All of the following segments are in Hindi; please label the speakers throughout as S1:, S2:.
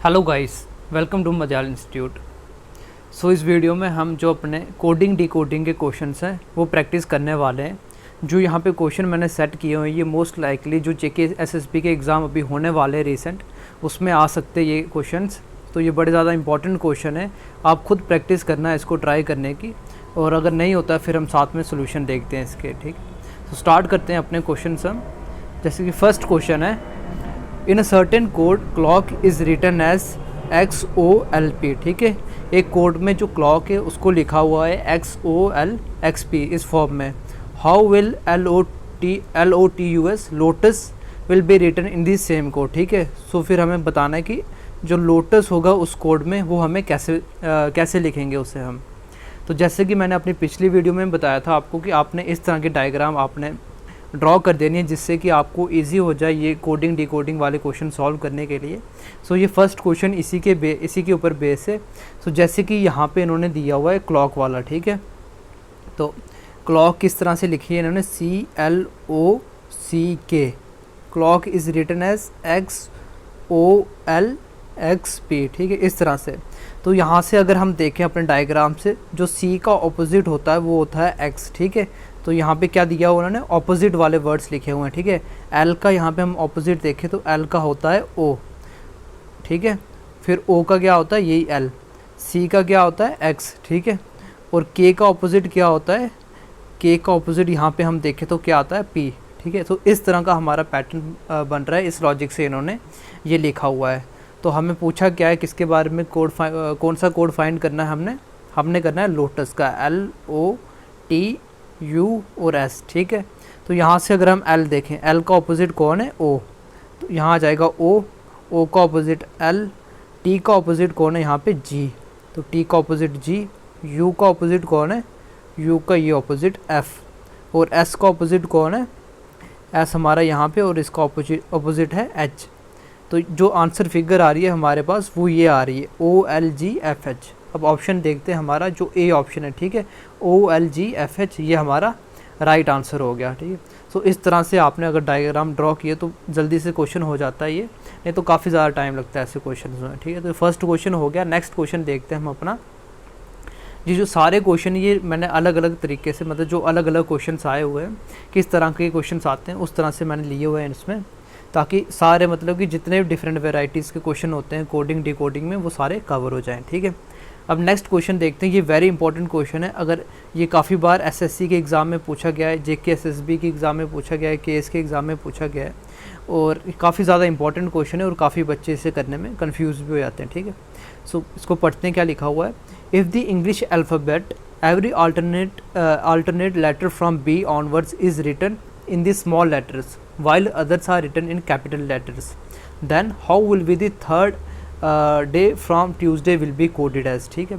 S1: हेलो गाइस, वेलकम टू मजाल इंस्टीट्यूट। सो इस वीडियो में हम जो अपने कोडिंग डिकोडिंग के क्वेश्चंस हैं वो प्रैक्टिस करने वाले हैं। जो यहाँ पे क्वेश्चन मैंने सेट किए हुए हैं ये मोस्ट लाइकली जो जेके एसएसबी के एग्ज़ाम अभी होने वाले हैं रिसेंट, उसमें आ सकते हैं ये क्वेश्चंस। तो ये बड़े ज़्यादा इंपॉर्टेंट क्वेश्चन है, आप खुद प्रैक्टिस करना है इसको ट्राई करने की, और अगर नहीं होता फिर हम साथ में सोल्यूशन देखते हैं इसके। ठीक, तो स्टार्ट करते हैं अपने क्वेश्चन हम। जैसे कि फर्स्ट क्वेश्चन है, in a certain code clock is written as XOLP। ठीक है, एक कोड में जो क्लॉक है उसको लिखा हुआ है XOLXP इस फॉर्म में। How will LOTUS lotus will be written in this same code. ठीक है, सो फिर हमें बताना है कि जो लोटस होगा उस कोड में वो हमें कैसे लिखेंगे उसे हम। तो जैसे कि मैंने अपनी पिछली वीडियो में बताया था आपको कि आपने इस तरह के डायग्राम आपने ड्रॉ कर देनी है जिससे कि आपको इजी हो जाए ये कोडिंग डिकोडिंग वाले क्वेश्चन सॉल्व करने के लिए। सो ये फर्स्ट क्वेश्चन इसी के ऊपर बेस है। सो जैसे कि यहाँ पे इन्होंने दिया हुआ है क्लॉक वाला। ठीक है, तो क्लॉक किस तरह से लिखी है इन्होंने, CLOCK। Clock is written as XOLXP। ठीक है, इस तरह से। तो यहाँ से अगर हम देखें अपने डायग्राम से, जो C का ऑपोजिट होता है वो होता है X। ठीक है, तो यहाँ पे क्या दिया हुआ उन्होंने, ऑपोजिट वाले वर्ड्स लिखे हुए हैं। ठीक है, L का यहाँ पे हम ऑपोजिट देखें तो L का होता है O। ठीक है, फिर O का क्या होता है, यही L। C का क्या होता है X। ठीक है, और K का ऑपोजिट क्या होता है, K का ऑपोजिट यहाँ पे हम देखें तो क्या आता है P। ठीक है, तो इस तरह का हमारा पैटर्न बन रहा है, इस लॉजिक से इन्होंने ये लिखा हुआ है। तो हमें पूछा क्या है, किसके बारे में कौन सा कोड फाइंड करना है, हमने करना है लोटस का, LOTU और S। ठीक है, तो यहाँ से अगर हम L देखें, L का ऑपोजिट कौन है, O, तो यहाँ आ जाएगा O का ऑपोजिट L। T का ऑपोजिट कौन है यहाँ पे, G, तो T का ऑपोजिट G। U का ऑपोजिट कौन है, U का ये ऑपोजिट F, और S का ऑपोजिट कौन है, S हमारा यहाँ पे, और इसका ऑपोजिट है H। तो जो आंसर फिगर आ रही है हमारे पास वो ये आ रही है OLGFH। अब ऑप्शन देखते हैं हमारा, जो ए ऑप्शन है। ठीक है, OLGFH ये हमारा राइट आंसर हो गया। ठीक है, सो इस तरह से आपने अगर डायग्राम ड्रॉ किए तो जल्दी से क्वेश्चन हो जाता है ये, नहीं तो काफ़ी ज़्यादा टाइम लगता है ऐसे क्वेश्चन में। ठीक है, तो फर्स्ट क्वेश्चन हो गया। नेक्स्ट क्वेश्चन देखते हैं हम अपना। ये जो सारे क्वेश्चन ये मैंने अलग अलग तरीके से, मतलब जो अलग अलग क्वेश्चन आए हुए हैं, किस तरह के क्वेश्चन आते हैं उस तरह से मैंने लिए हुए हैं इसमें, ताकि सारे मतलब कि जितने भी डिफरेंट वेराइटीज़ के क्वेश्चन होते हैं कोडिंग डिकोडिंग में वो सारे कवर हो जाएं। ठीक है, अब नेक्स्ट क्वेश्चन देखते हैं। ये वेरी इंपॉर्टेंट क्वेश्चन है, अगर ये काफ़ी बार एसएससी के एग्ज़ाम में पूछा गया है, जेके एसएसबी के एग्ज़ाम में पूछा गया है, केएस के एग्ज़ाम में पूछा गया है, और काफ़ी ज़्यादा इंपॉर्टेंट क्वेश्चन है और काफ़ी बच्चे इसे करने में कन्फ्यूज़ भी हो जाते हैं। ठीक है, सो इसको पढ़ते हैं क्या लिखा हुआ है। If the English alphabet every alternate letter from B onwards is written in the small letters while others are written in capital letters, then how will be the third day from Tuesday will be coded as। ठीक है,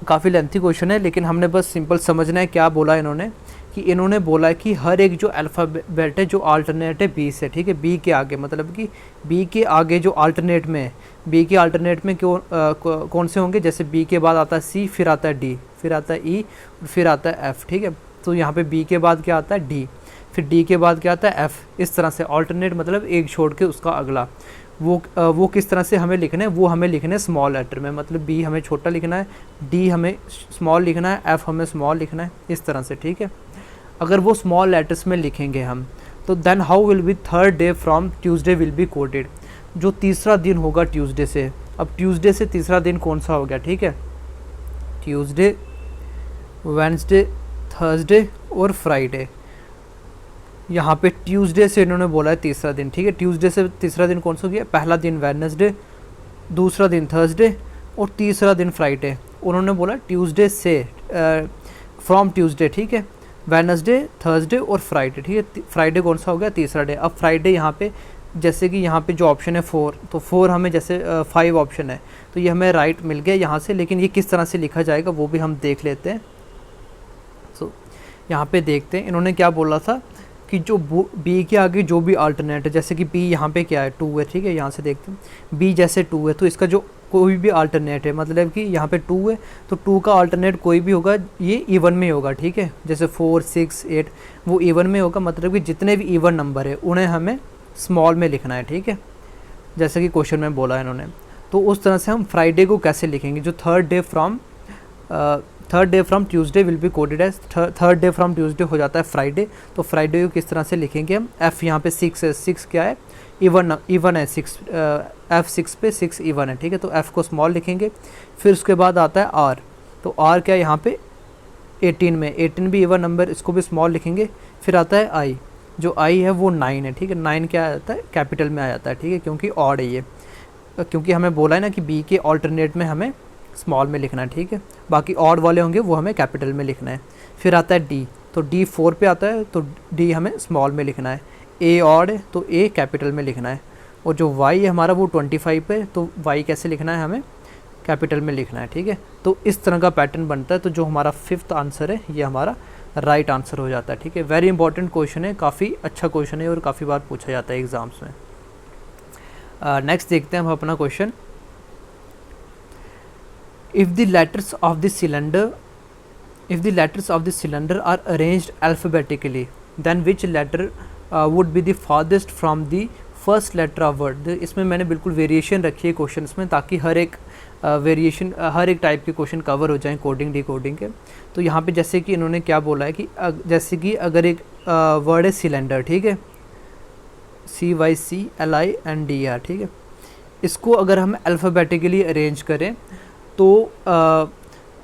S1: काफ़ी लेंथी क्वेश्चन है, लेकिन हमने बस सिंपल समझना है क्या बोला इन्होंने, कि इन्होंने बोला है कि हर एक जो अल्फ़ाबेट है जो अल्टरनेट है बी से। ठीक है, बी के आगे, मतलब कि बी के आगे जो अल्टरनेट में है, बी के अल्टरनेट में कौन से होंगे, जैसे बी के बाद आता है सी, फिर आता है डी, फिर आता है ई, फिर आता है एफ़। ठीक है, तो यहाँ पे बी के बाद क्या आता है डी, फिर डी के बाद क्या आता है एफ़। इस तरह से अल्टरनेट मतलब एक छोड़ के उसका अगला, वो किस तरह से हमें लिखना है, वो हमें लिखना है स्मॉल लेटर में, मतलब बी हमें छोटा लिखना है, डी हमें स्मॉल लिखना है, एफ़ हमें स्मॉल लिखना है, इस तरह से। ठीक है, अगर वो स्मॉल लेटर्स में लिखेंगे हम, तो then how will be third day from Tuesday will be coded. जो तीसरा दिन होगा ट्यूसडे से, अब ट्यूसडे से तीसरा दिन कौन सा हो गया, ठीक है, ट्यूसडे, वेडनेसडे, थर्सडे और फ्राइडे। यहाँ पे ट्यूसडे से इन्होंने बोला है तीसरा दिन। ठीक है, ट्यूसडे से तीसरा दिन कौन सा हो गया, पहला दिन वेडनेसडे, दूसरा दिन थर्सडे और तीसरा दिन फ्राइडे। उन्होंने बोला ट्यूसडे से, फ्रॉम ट्यूसडे। ठीक है, वेडनेसडे, थर्सडे और फ्राइडे। ठीक है, फ्राइडे कौन सा हो गया, तीसरा डे। अब फ्राइडे यहाँ पे, जैसे कि यहाँ पे जो ऑप्शन है 4, तो 4 हमें, जैसे 5 ऑप्शन है तो ये हमें राइट मिल गया यहाँ से, लेकिन ये किस तरह से लिखा जाएगा वो भी हम देख लेते हैं। सो यहाँ पे देखते हैं इन्होंने क्या बोला था, कि जो बी के आगे जो भी अल्टरनेट है, जैसे कि बी यहाँ पे क्या है 2 है। ठीक है, यहाँ से देखते हैं बी जैसे 2 है तो इसका जो कोई भी अल्टरनेट है, मतलब कि यहाँ पे 2 है तो 2 का अल्टरनेट कोई भी होगा ये इवन में होगा। ठीक है, जैसे 4, 6, 8 वो इवन में होगा, मतलब कि जितने भी इवन नंबर है उन्हें हमें स्मॉल में लिखना है। ठीक है, जैसे कि क्वेश्चन में बोला है इन्होंने। तो उस तरह से हम फ्राइडे को कैसे लिखेंगे, जो third day from Tuesday will be coded as third day from Tuesday हो जाता है फ्राइडे, तो फ्राइडे को किस तरह से लिखेंगे हम, एफ यहाँ पे 6 है, 6 क्या है, इवन है 6, एफ 6 पे 6 इवन है, ठीक है, तो एफ को स्मॉल लिखेंगे। फिर उसके बाद आता है आर, तो आर क्या है यहाँ पे 18 में, 18 भी इवन नंबर, इसको भी स्मॉल लिखेंगे। फिर आता है आई, जो आई है वो 9 है, ठीक है, 9 क्या आ जाता है, कैपिटल में आ जाता है, ठीक है, क्योंकि ऑड है ये, क्योंकि हमें बोला है ना कि बी के ऑल्टरनेट में हमें स्मॉल में लिखना है, ठीक है, बाकी ऑड वाले होंगे वो हमें कैपिटल में लिखना है। फिर आता है डी, तो डी 4 पे आता है, तो डी हमें स्मॉल में लिखना है। ए ऑड है तो ए कैपिटल में लिखना है, और जो वाई है हमारा वो 25 पे, तो वाई कैसे लिखना है, हमें कैपिटल में लिखना है, ठीक है। तो इस तरह का पैटर्न बनता है, तो जो हमारा 5th आंसर है ये हमारा राइट आंसर हो जाता है, ठीक है। वेरी इंपॉर्टेंट क्वेश्चन है, काफ़ी अच्छा क्वेश्चन है और काफ़ी बार पूछा जाता है एग्जाम्स में। नेक्स्ट देखते हैं हम अपना question. If the letters of the cylinder are arranged alphabetically then which letter would be the farthest from the first letter of word. इसमें मैंने बिल्कुल वेरिएशन रखी है क्वेश्चन में, ताकि हर एक वेरिएशन हर एक टाइप के क्वेश्चन कवर हो जाएं कोडिंग डिकोडिंग के। तो यहाँ पे जैसे कि इन्होंने क्या बोला है कि जैसे कि अगर एक वर्ड है सिलेंडर, ठीक है, CYCLINDR, ठीक है, इसको अगर हम अल्फ़ाबेटिकली अरेंज करें तो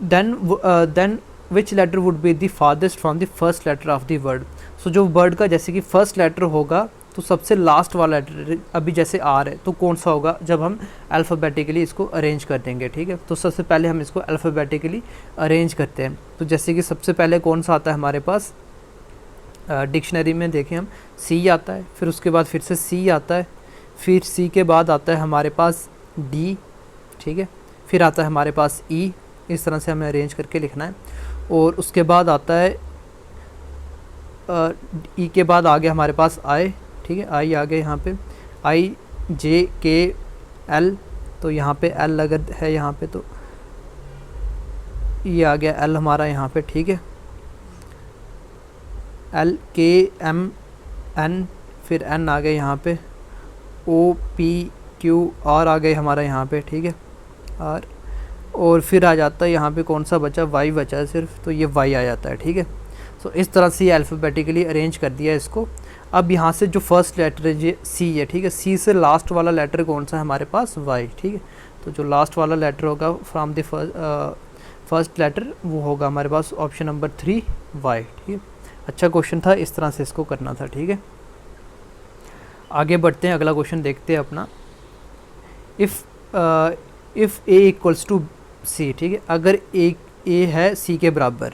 S1: then which letter would be the farthest from the first letter of the word. So जो वर्ड का जैसे कि फर्स्ट लेटर होगा तो सबसे लास्ट वाला लेटर, अभी जैसे आर है तो कौन सा होगा, जब हम अल्फ़ाबेटिकली इसको अरेंज कर देंगे, ठीक है। तो सबसे पहले हम इसको अल्फ़ाबेटिकली अरेंज करते हैं, तो जैसे कि सबसे पहले कौन सा आता है हमारे पास, डिक्शनरी में देखें हम सी आता है, फिर उसके बाद फिर से सी आता है, फिर सी के बाद आता है हमारे पास डी, ठीक है, फिर आता है हमारे पास ई, इस तरह से हमें अरेंज करके लिखना है। और उसके बाद आता है ई के बाद आ गया हमारे पास आई, ठीक है, आई आ गया यहाँ पे IJKL, तो यहाँ पे एल अगर है यहाँ पे तो ये आ गया एल हमारा यहाँ पे, ठीक है, LKMN, फिर एन आ गए यहाँ पे, OPQR आ गए हमारा यहाँ पे, ठीक है, और फिर आ जाता है यहाँ पे कौन सा बचा, वाई बचा है सिर्फ, तो ये वाई आ जाता है, ठीक है। सो इस तरह से ये अल्फ़ाबेटिकली अरेंज कर दिया है इसको। अब यहाँ से जो फर्स्ट लेटर है ये सी है, ठीक है, सी से लास्ट वाला लेटर कौन सा है हमारे पास, वाई, ठीक है, तो जो लास्ट वाला लेटर होगा फ्रॉम द फर्स्ट लेटर वो होगा हमारे पास ऑप्शन नंबर 3 वाई, ठीक है। अच्छा क्वेश्चन था, इस तरह से इसको करना था, ठीक है। आगे बढ़ते हैं, अगला क्वेश्चन देखते हैं अपना। If A equals to C, ठीक है, अगर A है सी के बराबर,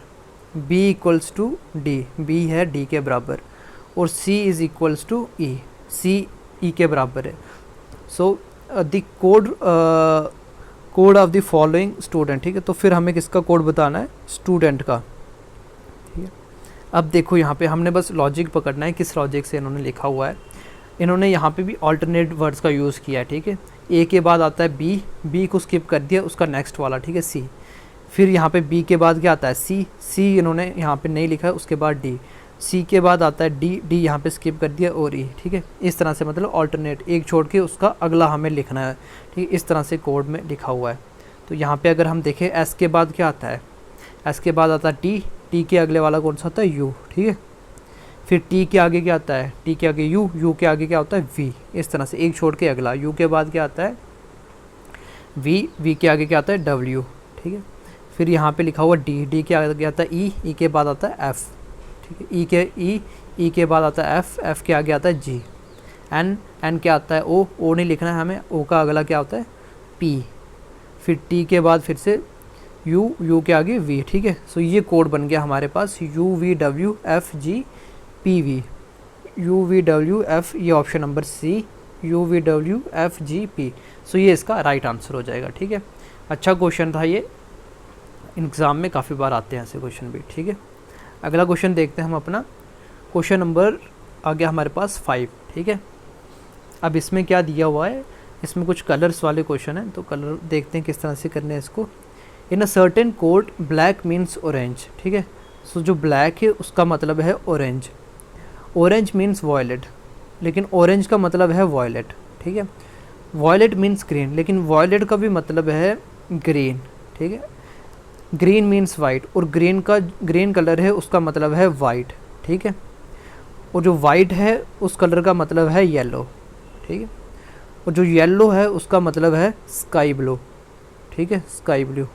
S1: B equals to D, B है D के बराबर, और C is equals to E, C E के बराबर है। So the code of the following student, ठीक है, तो फिर हमें किसका कोड बताना है, स्टूडेंट का, ठीक है। अब देखो यहाँ पे हमने बस लॉजिक पकड़ना है, किस लॉजिक से इन्होंने लिखा हुआ है। इन्होंने यहाँ पे भी ऑल्टरनेट वर्ड्स का यूज़ किया है, ठीक है। ए के बाद आता है बी को स्किप कर दिया, उसका नेक्स्ट वाला, ठीक है, सी, फिर यहाँ पे बी के बाद क्या आता है सी इन्होंने यहाँ पे नहीं लिखा है, उसके बाद डी, सी के बाद आता है डी यहाँ पे स्किप कर दिया, और ई, ठीक है। इस तरह से मतलब ऑल्टरनेट, एक छोड़ के उसका अगला हमें लिखना है, ठीक है, इस तरह से कोड में लिखा हुआ है। तो यहाँ पे अगर हम देखें एस के बाद क्या आता है, एस के बाद आता है टी के अगले वाला कौन सा होता है, यू, ठीक है, फिर टी के आगे क्या आता है, टी के आगे यू के आगे क्या होता है, वी, इस तरह से एक छोड़ के अगला, यू के बाद क्या आता है वी के आगे क्या आता है डब्ल्यू, ठीक है। फिर यहाँ पे लिखा हुआ डी के आगे आता है ई के बाद आता है एफ, ठीक है, ई के बाद आता है एफ के आगे आता है जी, एन क्या आता है ओ नहीं लिखना है हमें, ओ का अगला क्या होता है पी, फिर टी के बाद फिर से यू के आगे वी, ठीक है। सो ये कोड बन गया हमारे पास UVWFGPV, UVWF, ये ऑप्शन नंबर सी, UVWFGP। सो ये इसका राइट आंसर हो जाएगा, ठीक है। अच्छा क्वेश्चन था ये, एग्ज़ाम में काफ़ी बार आते हैं ऐसे क्वेश्चन भी, ठीक है। अगला क्वेश्चन देखते हैं हम अपना, क्वेश्चन नंबर आ गया हमारे पास 5, ठीक है। अब इसमें क्या दिया हुआ है, इसमें कुछ कलर्स वाले क्वेश्चन हैं, तो कलर देखते हैं किस तरह से करने हैं इसको। In a certain code black means orange, ठीक है। सो जो ब्लैक है उसका मतलब है ऑरेंज, ऑरेंज मीन्स वॉयलेट, लेकिन ऑरेंज का मतलब है वॉयलेट, ठीक है। वॉयलेट मीन्स ग्रीन, लेकिन वॉयलेट का भी मतलब है ग्रीन, ठीक है। ग्रीन मीन्स वाइट, और ग्रीन कलर है उसका मतलब है वाइट, ठीक है। और जो वाइट है उस कलर का मतलब है येलो, ठीक है। और जो येलो है उसका मतलब है स्काई ब्लू, ठीक है, स्काई ब्लू।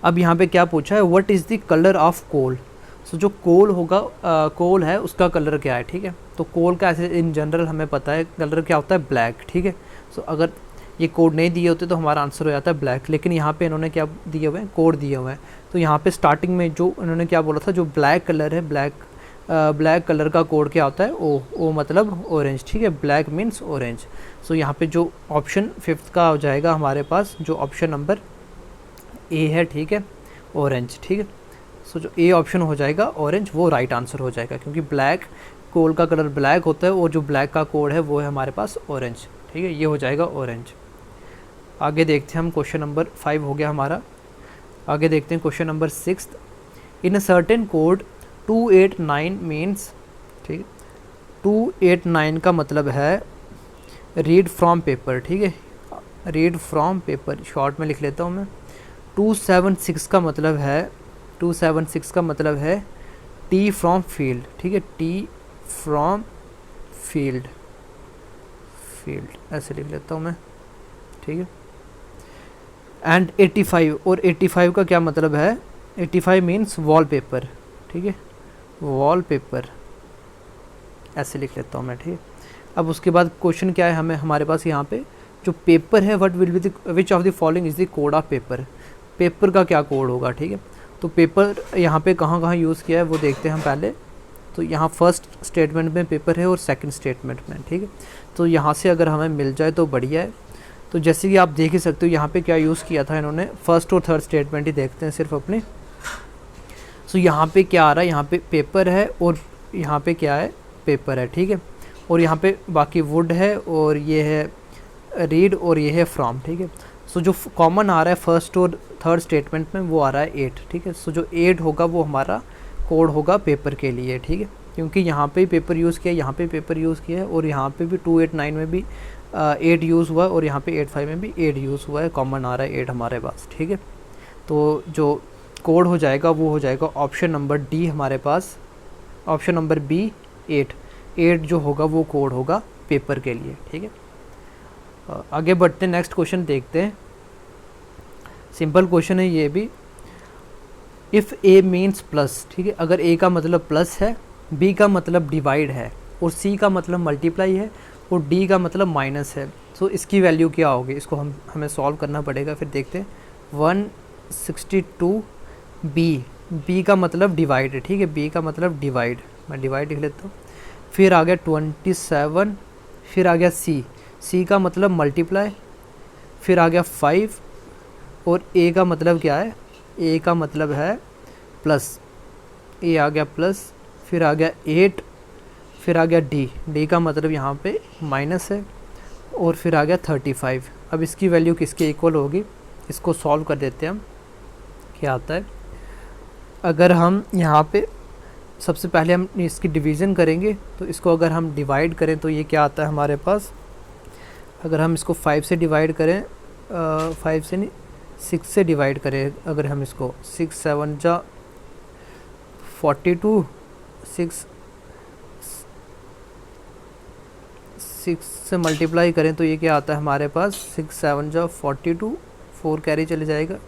S1: अब यहाँ पे क्या पूछा है, what is the colour of coal. So जो कोल होगा, कोल है उसका कलर क्या है, ठीक है। तो कोल का ऐसे इन जनरल हमें पता है कलर क्या होता है, ब्लैक, ठीक है। सो अगर ये कोड नहीं दिए होते तो हमारा आंसर हो जाता है ब्लैक, लेकिन यहाँ पे इन्होंने क्या दिए हुए हैं, कोड दिए हुए हैं। तो यहाँ पे स्टार्टिंग में जो इन्होंने क्या बोला था, जो ब्लैक कलर है, ब्लैक कलर का कोड क्या होता है, ओ मतलब ऑरेंज, ठीक है। Black means orange. सो यहाँ पे जो ऑप्शन 5th का हो जाएगा हमारे पास, जो ऑप्शन नंबर ए है, ठीक है, ऑरेंज, ठीक है। सो जो ए ऑप्शन हो जाएगा ऑरेंज, वो राइट आंसर हो जाएगा, क्योंकि ब्लैक कोल का कलर ब्लैक होता है और जो ब्लैक का कोड है वो है हमारे पास ऑरेंज, ठीक है। ये हो जाएगा ऑरेंज। आगे देखते हैं हम, क्वेश्चन नंबर 5 हो गया हमारा। आगे देखते हैं question number 6। In a certain code 289 means, ठीक है, 289 का मतलब है रीड फ्रॉम पेपर, ठीक है, रीड फ्रॉम पेपर, शॉर्ट में लिख लेता हूँ मैं। 276 का मतलब है, 276 का मतलब है टी फ्रॉम फील्ड, ठीक है, टी फ्रॉम फील्ड, ऐसे लिख लेता हूँ मैं, ठीक है। एंड 85, और 85 का क्या मतलब है, 85 मीन्स वॉलपेपर, ठीक है, वॉलपेपर, ऐसे लिख लेता हूँ मैं, ठीक है। अब उसके बाद क्वेश्चन क्या है हमें, हमारे पास यहाँ पे जो पेपर है, what will be the which of the following is the code of paper, paper का क्या कोड होगा, ठीक है। तो पेपर यहाँ पे कहाँ कहाँ यूज़ किया है वो देखते हैं हम पहले। तो यहाँ फर्स्ट स्टेटमेंट में पेपर है और सेकंड स्टेटमेंट में, ठीक है। तो यहाँ से अगर हमें मिल जाए तो बढ़िया है। तो जैसे कि आप देख ही सकते हो यहाँ पे क्या यूज़ किया था इन्होंने, फर्स्ट और थर्ड स्टेटमेंट ही देखते हैं सिर्फ अपने। सो यहाँ पे क्या आ रहा है, यहाँ पे पेपर है और यहाँ पे क्या है, पेपर है, ठीक है। और यहाँ पे बाकी वुड है और ये है रीड और ये है फ्रॉम, ठीक है। सो जो कॉमन आ रहा है फर्स्ट और थर्ड स्टेटमेंट में वो आ रहा है 8, ठीक है। सो जो 8 होगा वो हमारा कोड होगा पेपर के लिए, ठीक है, क्योंकि यहाँ पे पेपर यूज़ किया है, यहाँ पे पेपर यूज़ किया है, और यहाँ पे भी 289 में भी 8 यूज़ हुआ है, और यहाँ पे 85 में भी 8 यूज़ हुआ है, कॉमन आ रहा है 8 हमारे पास, ठीक है। तो जो कोड हो जाएगा वो हो जाएगा ऑप्शन नंबर डी हमारे पास, ऑप्शन नंबर बी 8 जो होगा वो कोड होगा पेपर के लिए, ठीक है। आगे बढ़ते हैं, नेक्स्ट क्वेश्चन देखते हैं। सिंपल क्वेश्चन है ये भी। इफ़ ए मीन्स प्लस, ठीक है, अगर ए का मतलब प्लस है, बी का मतलब डिवाइड है, और सी का मतलब मल्टीप्लाई है, और डी का मतलब माइनस है, तो इसकी वैल्यू क्या होगी, इसको हमें सॉल्व करना पड़ेगा। फिर देखते हैं 162 बी का मतलब डिवाइड है, ठीक है, बी का मतलब डिवाइड, मैं डिवाइड लिख लेता हूँ। फिर आ गया 27, फिर आ गया सी का मतलब मल्टीप्लाई, फिर आ गया 5, और ए का मतलब क्या है, ए का मतलब है प्लस, ए आ गया प्लस, फिर आ गया 8, फिर आ गया डी का मतलब यहाँ पे माइनस है, और फिर आ गया 35। अब इसकी वैल्यू किसके इक्वल होगी, इसको सॉल्व कर देते हैं हम। क्या आता है, अगर हम यहाँ पे सबसे पहले हम इसकी डिवीज़न करेंगे, तो इसको अगर हम डिवाइड करें तो ये क्या आता है हमारे पास, अगर हम इसको 5 से डिवाइड करें, 5 से नहीं 6 से डिवाइड करें, अगर हम इसको 6 7 जा 42, 6 से मल्टीप्लाई करें तो ये क्या आता है हमारे पास, 6 7 जा 42, 4 कैरी चले जाएगा,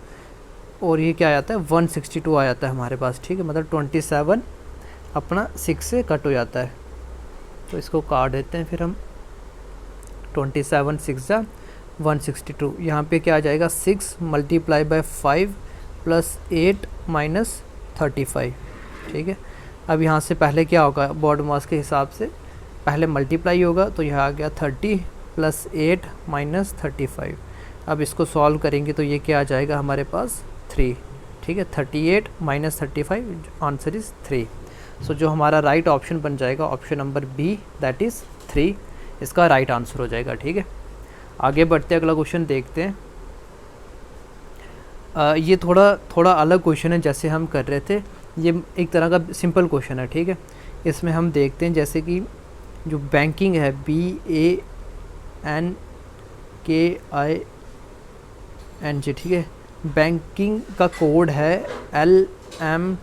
S1: और ये क्या आता है 162 आ जाता है हमारे पास, ठीक है। मतलब 27 अपना 6 से कट हो जाता है, तो इसको काट देते हैं फिर हम। 27 6 जा 162, यहाँ पे क्या आ जाएगा 6 मल्टीप्लाई बाय 5 प्लस 8 माइनस 35, ठीक है। अब यहाँ से पहले क्या होगा, बॉड मास के हिसाब से पहले मल्टीप्लाई होगा, तो यहाँ आ गया 30 प्लस 8 माइनस 35। अब इसको सॉल्व करेंगे तो ये क्या आ जाएगा हमारे पास 3, ठीक है। 38 माइनस 35, आंसर इज़ 3। सो जो हमारा राइट ऑप्शन बन जाएगा option number B, that is 3, इसका राइट आंसर हो जाएगा, ठीक है। आगे बढ़ते अगला क्वेश्चन देखते हैं। ये थोड़ा अलग क्वेश्चन है जैसे हम कर रहे थे, ये एक तरह का सिंपल क्वेश्चन है, ठीक है। इसमें हम देखते हैं जैसे कि जो बैंकिंग है BANKING, ठीक है। बैंकिंग का कोड है LMJROMP,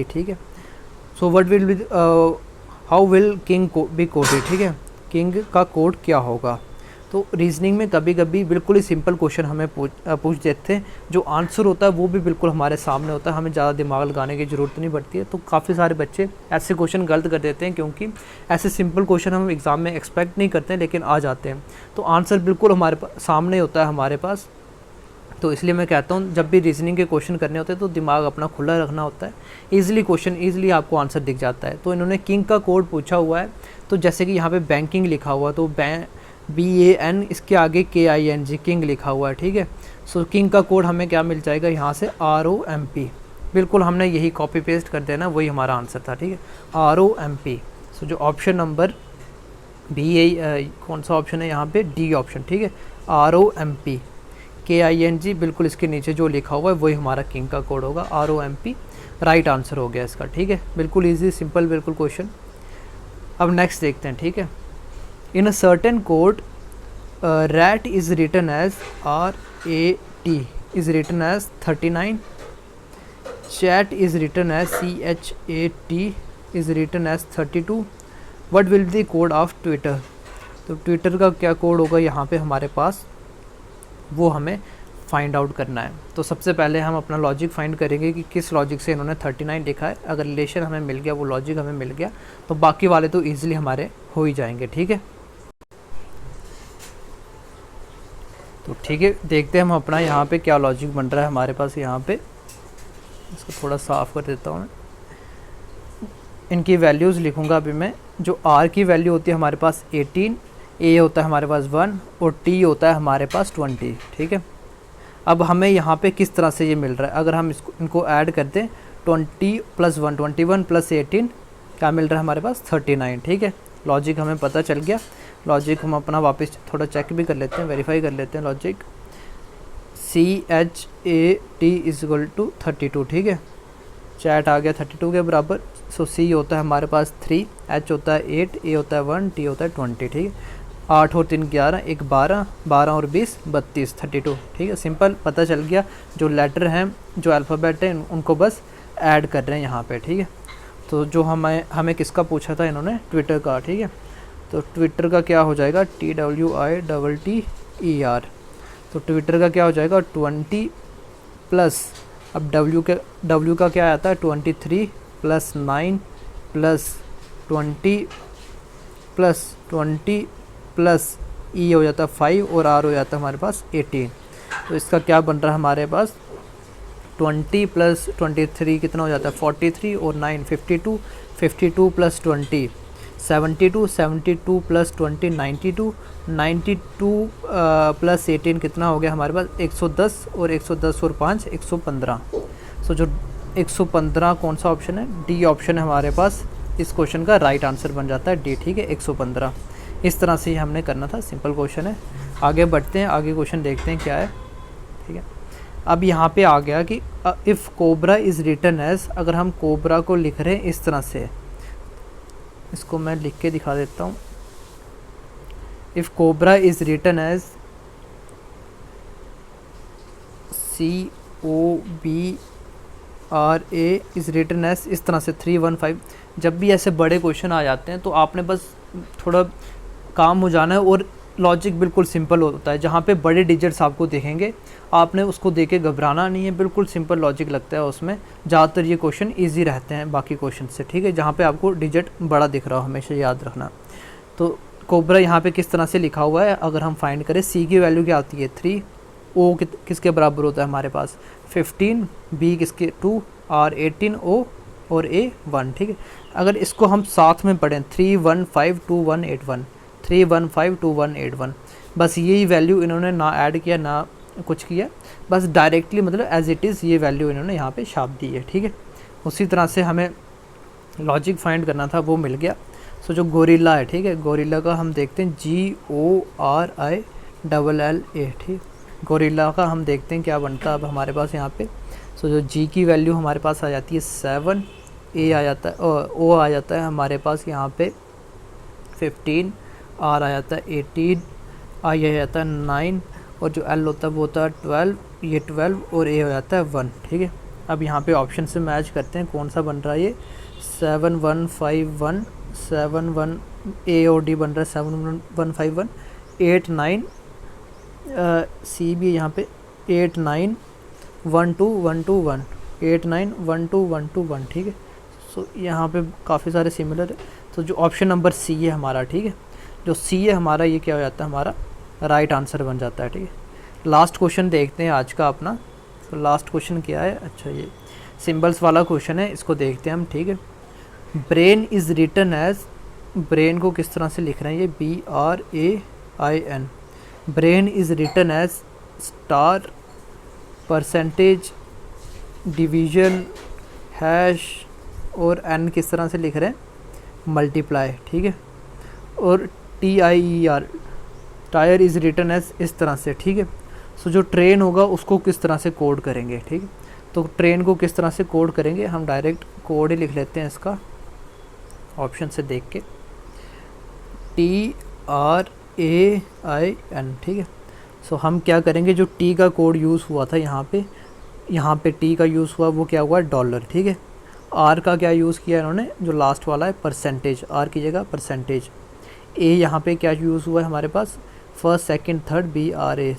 S1: ठीक है। So what will be, how will king be coded, ठीक है। किंग का कोड क्या होगा। तो रीजनिंग में कभी कभी बिल्कुल ही सिंपल क्वेश्चन हमें पूछ देते हैं, जो आंसर होता है वो भी बिल्कुल हमारे सामने होता है, हमें ज़्यादा दिमाग लगाने की ज़रूरत नहीं पड़ती है। तो काफ़ी सारे बच्चे ऐसे क्वेश्चन गलत कर देते हैं, क्योंकि ऐसे सिंपल क्वेश्चन हम एग्ज़ाम में एक्सपेक्ट नहीं करते हैं लेकिन आ जाते हैं। तो आंसर बिल्कुल हमारे सामने होता है हमारे पास। तो इसलिए मैं कहता हूँ जब भी रीजनिंग के क्वेश्चन करने होते हैं तो दिमाग अपना खुला रखना होता है, ईजिली क्वेश्चन ईजिली आपको आंसर दिख जाता है। तो इन्होंने किंग का कोड पूछा हुआ है, तो जैसे कि यहाँ पे बैंकिंग लिखा हुआ, तो BAN इसके आगे KING, किंग लिखा हुआ है, ठीक है। सो किंग का कोड हमें क्या मिल जाएगा यहाँ से, ROMP। बिल्कुल हमने यही कॉपी पेस्ट कर देना, वही हमारा आंसर था, ठीक है, ROMP। सो जो ऑप्शन नंबर कौन सा ऑप्शन है यहाँ पे, D ऑप्शन, ठीक है, ROMP। KING बिल्कुल इसके नीचे जो लिखा हुआ है वही हमारा किंग का कोड होगा, ROMP राइट आंसर हो गया इसका, ठीक है। बिल्कुल ईजी सिंपल बिल्कुल क्वेश्चन। अब नेक्स्ट देखते हैं, ठीक है। In a certain code rat is written as RAT is written as 39, chat is written as CHAT is written as 32, what will be the code of Twitter। तो ट्विटर का क्या कोड होगा यहाँ पे हमारे पास, वो हमें फाइंड आउट करना है। तो सबसे पहले हम अपना लॉजिक फाइंड करेंगे कि किस लॉजिक से इन्होंने 39 लिखा है। अगर रिलेशन हमें मिल गया, वो लॉजिक हमें मिल गया, तो बाकी वाले तो ईजिली हमारे हो ही जाएंगे, ठीक है। तो ठीक है, देखते हैं हम अपना यहाँ पे क्या लॉजिक बन रहा है हमारे पास। यहाँ पे इसको थोड़ा साफ़ कर देता हूँ मैं, इनकी वैल्यूज़ लिखूँगा अभी मैं। जो R की वैल्यू होती है हमारे पास 18, A होता है हमारे पास 1 और T होता है हमारे पास 20, ठीक है। अब हमें यहाँ पे किस तरह से ये मिल रहा है, अगर हम इनको ऐड कर दें, 20 + 1 21 + 18 क्या मिल रहा है हमारे पास, 39, ठीक है। लॉजिक हमें पता चल गया। लॉजिक हम अपना वापस थोड़ा चेक भी कर लेते हैं, वेरीफाई कर लेते हैं। लॉजिक CHAT = 32, ठीक है। चैट आ गया 32 के बराबर। सो C होता है हमारे पास 3, H होता है 8, A होता है 1, T होता है 20, ठीक है। 8 और 3 11, 1 12, 12 और 20 32, 32, ठीक है। सिंपल पता चल गया। जो लेटर हैं, जो अल्फ़ाबेट हैं, उनको बस ऐड कर रहे हैं यहाँ पे, ठीक है। तो जो हमें किसका पूछा था इन्होंने, ट्विटर का, ठीक है। तो ट्विटर का क्या हो जाएगा, TWITTER। तो ट्विटर का क्या हो जाएगा, 20 प्लस, अब W का क्या आता है, 23 + 9 + 20 प्लस E हो जाता है 5 और R हो जाता है हमारे पास 18। तो इसका क्या बन रहा है हमारे पास, 20 + 23 कितना हो जाता है, 43 और 9 52, 52 + 20 72, 72 + 20 92, 92 + 18 कितना हो गया हमारे पास, 110 और 110 और 5 115। सो जो 115 कौन सा ऑप्शन है, D ऑप्शन है हमारे पास। इस क्वेश्चन का राइट आंसर बन जाता है D, ठीक है, 115। इस तरह से ही हमने करना था, सिंपल क्वेश्चन है। आगे बढ़ते हैं, आगे क्वेश्चन देखते हैं क्या है, ठीक है। अब यहाँ पे आ गया कि if cobra is written as, अगर हम कोबरा को लिख रहे हैं इस तरह से, इसको मैं लिख के दिखा देता हूँ। If cobra is written as COBRA is written as, इस तरह से 315। जब भी ऐसे बड़े क्वेश्चन आ जाते हैं तो आपने बस थोड़ा काम हो जाना है, और लॉजिक बिल्कुल सिंपल होता है। जहाँ पे बड़े डिजिट्स आपको दिखेंगे, आपने उसको देख के घबराना नहीं है, बिल्कुल सिंपल लॉजिक लगता है उसमें। ज़्यादातर ये क्वेश्चन इजी रहते हैं बाकी क्वेश्चन से, ठीक है, जहाँ पे आपको डिजिट बड़ा दिख रहा हो, हमेशा याद रखना। तो कोबरा यहाँ पे किस तरह से लिखा हुआ है, अगर हम फाइंड करें, C की वैल्यू क्या आती है 3, O किसके बराबर होता है हमारे पास 15, B किसके 2, R 18, O और A 1, ठीक है। अगर इसको हम साथ में पढ़ें, 3152181, 3152181, बस यही वैल्यू इन्होंने ना ऐड किया ना कुछ किया, बस डायरेक्टली मतलब एज इट इज़ ये वैल्यू इन्होंने यहाँ पे छाप दी है, ठीक है। उसी तरह से हमें लॉजिक फाइंड करना था, वो मिल गया। सो जो गोरिल्ला है, ठीक है, गोरिल्ला का हम देखते हैं GORILLA, ठीक। गोरिल्ला का हम देखते हैं क्या बनता है अब हमारे पास यहाँ पे। सो जो G की वैल्यू हमारे पास आ जाती है 7, A आ जाता है, O आ जाता है हमारे पास यहाँ पे 15, आर आ जाता है 18, आई आ जाता है 9, और जो एल होता है वो होता है 12, ये 12, और ए हो जाता है 1। ठीक है, अब यहाँ पे ऑप्शन से मैच करते हैं कौन सा बन रहा है ये 7151, 71 ए और डी बन रहा है 7151, 89 सी भी यहाँ पे 891212, 891212, ठीक है। सो यहाँ पे काफ़ी सारे सिमिलर है, तो जो ऑप्शन नंबर सी है हमारा, ठीक है, जो सी है हमारा, ये क्या हो जाता है हमारा राइट आंसर बन जाता है। ठीक है, लास्ट क्वेश्चन देखते हैं आज का अपना। तो लास्ट क्वेश्चन क्या है, अच्छा ये सिंबल्स वाला क्वेश्चन है, इसको देखते हैं हम। ठीक है, brain is written as, brain को किस तरह से लिख रहे हैं ये BRAIN, brain is written as star, percentage, division, hash, और एन किस तरह से लिख रहे हैं मल्टीप्लाई। ठीक है, और TIER, tyre is written as इस तरह से। ठीक है, सो जो ट्रेन होगा उसको किस तरह से कोड करेंगे। ठीक है, तो ट्रेन को किस तरह से कोड करेंगे, हम डायरेक्ट कोड ही लिख लेते हैं इसका ऑप्शन से देख के, TRAIN। ठीक है, सो हम क्या करेंगे, जो टी का कोड यूज़ हुआ था यहाँ पे टी का यूज़ हुआ वो क्या हुआ डॉलर। ठीक है, आर का क्या यूज़ किया इन्होंने, जो लास्ट वाला है परसेंटेज, आर की जगह परसेंटेज। ए यहाँ पे क्या यूज़ हुआ है हमारे पास first second third BRA,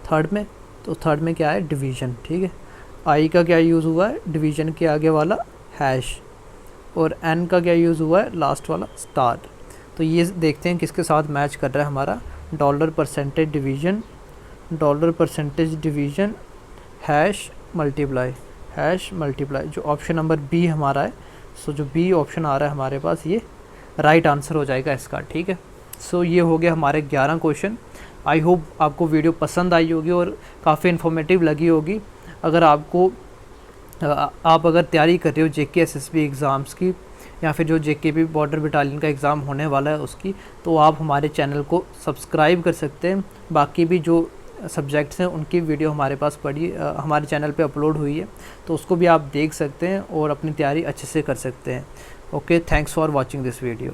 S1: third में, तो थर्ड में क्या है डिवीज़न। ठीक है, आई का क्या यूज़ हुआ है डिवीज़न के आगे वाला हैश, और एन का क्या यूज़ हुआ है लास्ट वाला स्टार। तो ये देखते हैं किसके साथ मैच कर रहा है हमारा, dollar percentage division, dollar percentage division, hash multiply, hash multiply, जो ऑप्शन नंबर बी हमारा है। सो जो बी ऑप्शन आ रहा है हमारे पास ये राइट आंसर हो जाएगा इसका। ठीक है, सो ये हो गया हमारे 11 क्वेश्चन। आई होप आपको वीडियो पसंद आई होगी और काफ़ी इन्फॉर्मेटिव लगी होगी। अगर आपको आप अगर तैयारी कर रहे हो JK SSB एग्ज़ाम्स की, या फिर जो JKB बॉर्डर बटालियन का एग्ज़ाम होने वाला है उसकी, तो आप हमारे चैनल को सब्सक्राइब कर सकते हैं। बाकी भी जो सब्जेक्ट्स हैं उनकी वीडियो हमारे पास हमारे चैनल पे अपलोड हुई है, तो उसको भी आप देख सकते हैं और अपनी तैयारी अच्छे से कर सकते हैं। Okay, thanks for watching this video.